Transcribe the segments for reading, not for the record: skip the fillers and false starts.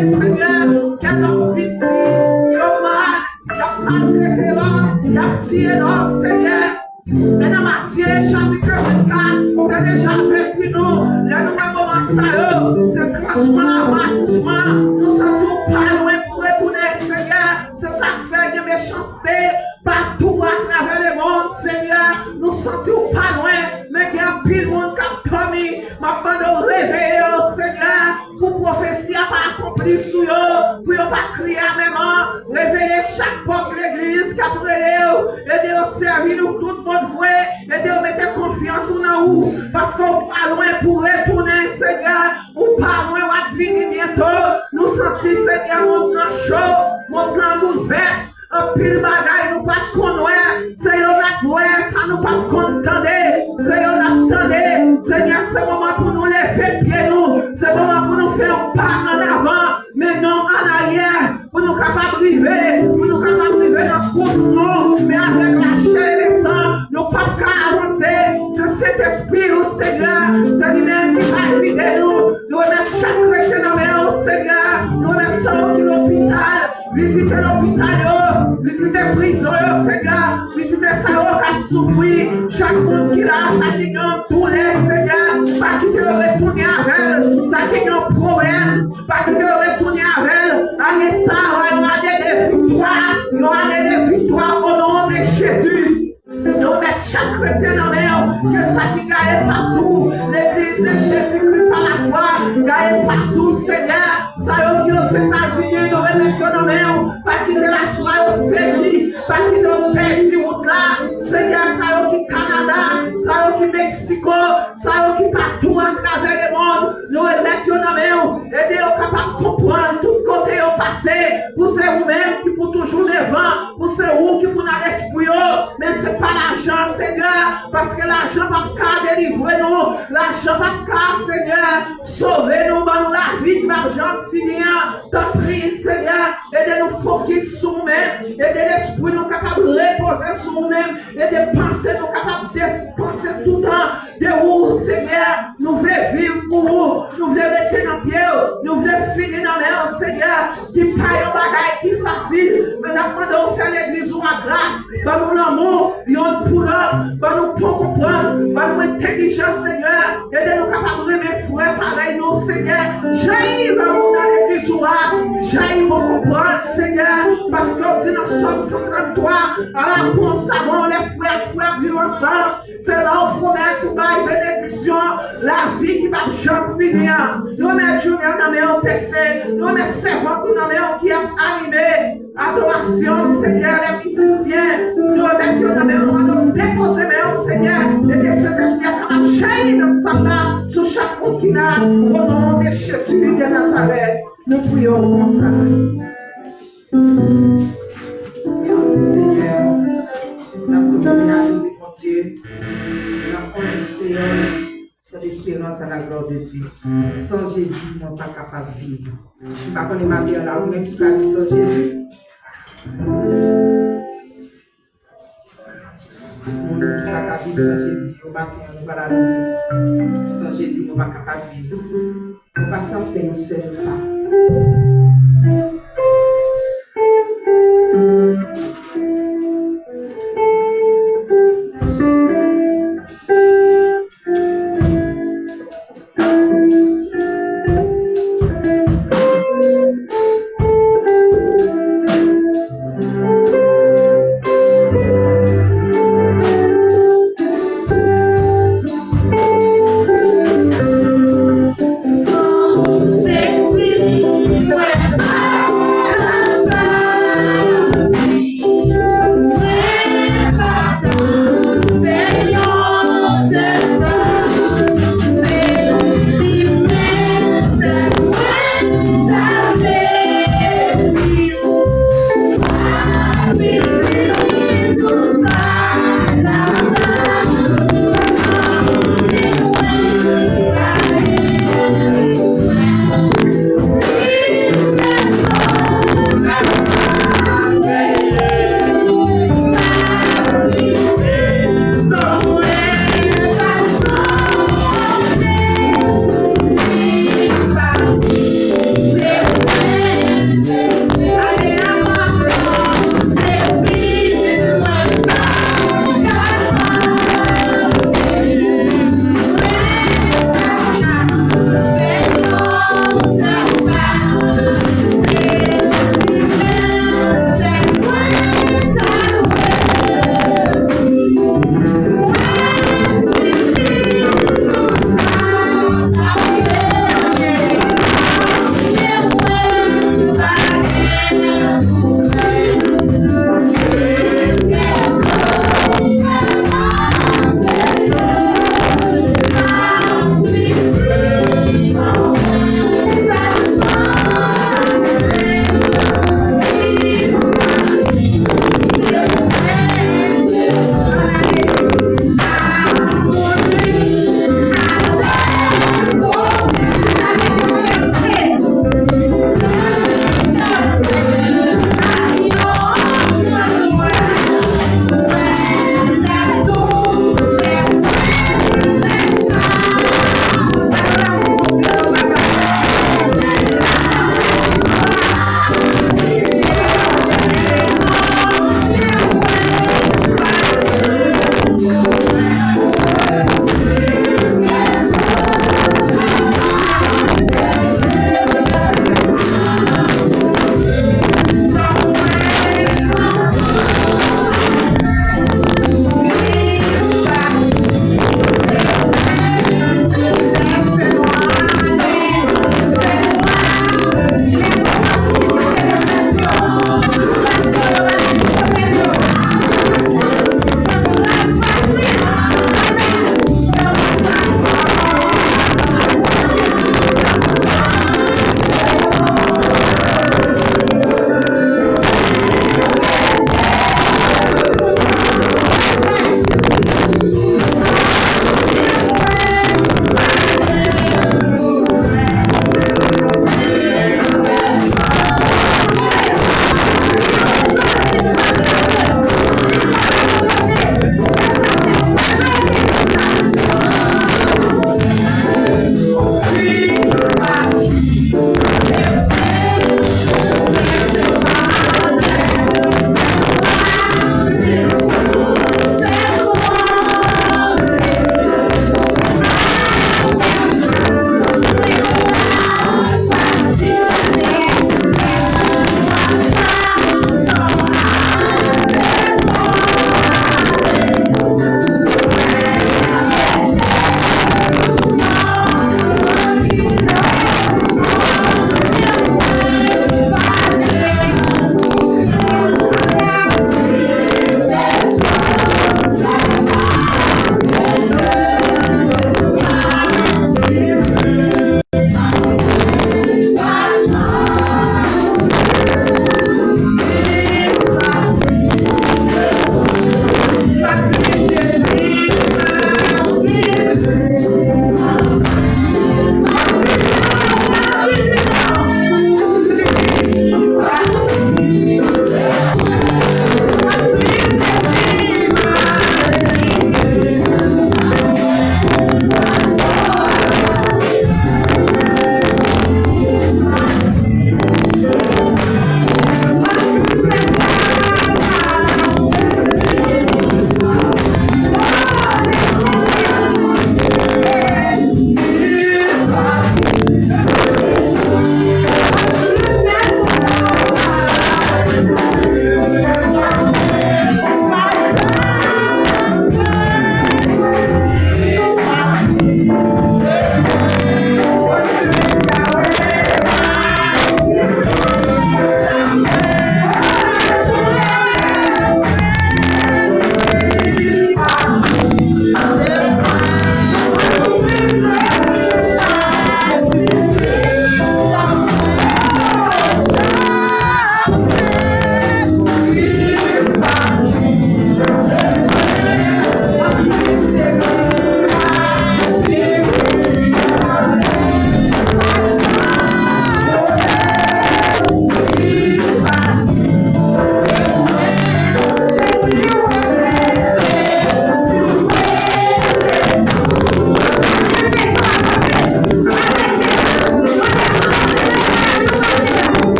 Seigneur, qu'elle a vite, il a pas traité l'homme, il a tiré l'homme, Seigneur. Mais dans Matthieu, chapitre 24, tu as déjà averti nous, les nouveaux moments, c'est crachement, accouchement, nous sommes pas loin pour retourner, Seigneur. C'est ça qui fait de méchanceté partout à travers le monde, Seigneur. Nous sommes pas loin, mais il y a pile de monde qui a commis, ma bande réveillée, Seigneur, pour prophétie à pas accomplir sur eux, pour ne pas crier vraiment, réveiller chaque pauvre l'église qui a prié, aider à servir nous tout le monde vrai, aider à mettre confiance en nous, parce qu'on pas loin pour retourner, Seigneur, ou pas loin à venir bientôt, nous sentons, Seigneur, mon grand chaud, mon grand bouleverse, un pile bagaille, nous pas connaître, Seigneur, ça nous pas contenter, Seigneur, attendez, Seigneur, c'est le moment pour nous lever pied nous, c'est le moment pour nous faire un pas en avant, mais non en arrière, pour nous capables de vivre, pour nous capables de vivre notre course, mais avec la chair et le sang, nous ne pouvons pas avancer, c'est cet esprit, au Seigneur, c'est lui-même qui va guider nous remettre chaque chrétien dans le Seigneur, nous remettre ça au l'hôpital, visiter l'hôpital, visiter la prison, Seigneur, visiter ça qui a souffert, chaque monde qui l'a, chaque qui a tous les Seigneur, pas qui peut retourner avec elle, ça qui a un problème, pas qui peut retourner avec elle, allez ça, il y aura des victoires, il y aura des victoires au nom de Jésus. Nous mettons chaque chrétien dans le que ça qui gagne partout, l'église de Jésus-Christ par la foi, gagne partout, Seigneur. Ça y est, aux États-Unis, nous remettons dans le pas quitter la foi au pays, pas quitter le pays route là, Seigneur, ça y est, qui Canada, ça y est, qui Mexico, ça y est, qui partout à travers le monde, nous remettons dans le aider aux capables de comprendre tout côté au passé, pour ceux vous-même qui pour toujours devant, pour ceux qui pour dans l'esprit, mais c'est pas l'argent, Seigneur, parce que l'argent va pas délivrer nous, l'argent va pas, Seigneur, sauver nous, dans la vie de l'argent finir. T'en prie, Seigneur, aidez nous focus sur nous-mêmes, aidez l'esprit nous capables de reposer sur nous-mêmes, aidez penser nous capables de penser tout le temps de où, Seigneur, nous voulons vivre pour vous, nous voulons rester dans le pied, nous voulons finir dans la main, Seigneur, qui paye un bagage qui facile, mais nous demandons de faire l'église ou la grâce, par nous l'amour, yon pour l'autre, par nous pour comprendre, par nous intelligence, Seigneur, aidez-nous capables de remettre frère pareil, nous, Seigneur, jaillit dans l'église ou là, jaillit pour comprendre, Seigneur, parce que dit dans Somme 133, à la consacration, les frères vivent ensemble, c'est là où promet tout bail bénédiction, la vie qui va jamais finir. Nous mettons Julien dans mes PC, nous mettons servant dans mes qui est animé, adoration, Seigneur, les musiciens, nous mettons dans mes nous déposer mes Seigneur, et que cet esprit a capable de jaillir dans sa place sur chaque continent, au nom de Jésus de Nazareth, nous prions comme ça. Merci Seigneur, la protéinage de mon Dieu, la conduite, c'est l'espérance à la gloire de Dieu. Sans Jésus, nous ne sommes pas capables de vivre. Je ne sais pas qu'on est marié là, ou même si tu as dit sans Jésus. Nous ne sommes pas capables de vivre sans Jésus, au matin, nous ne sommes pas capables. Sans Jésus, nous ne sommes pas capables de vivre. Nous ne passons pas nous seuls pas. Jésus,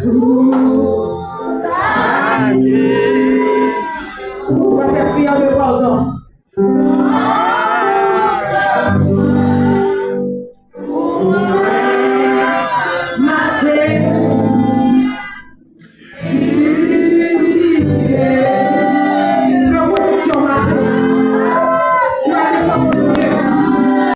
Ooh.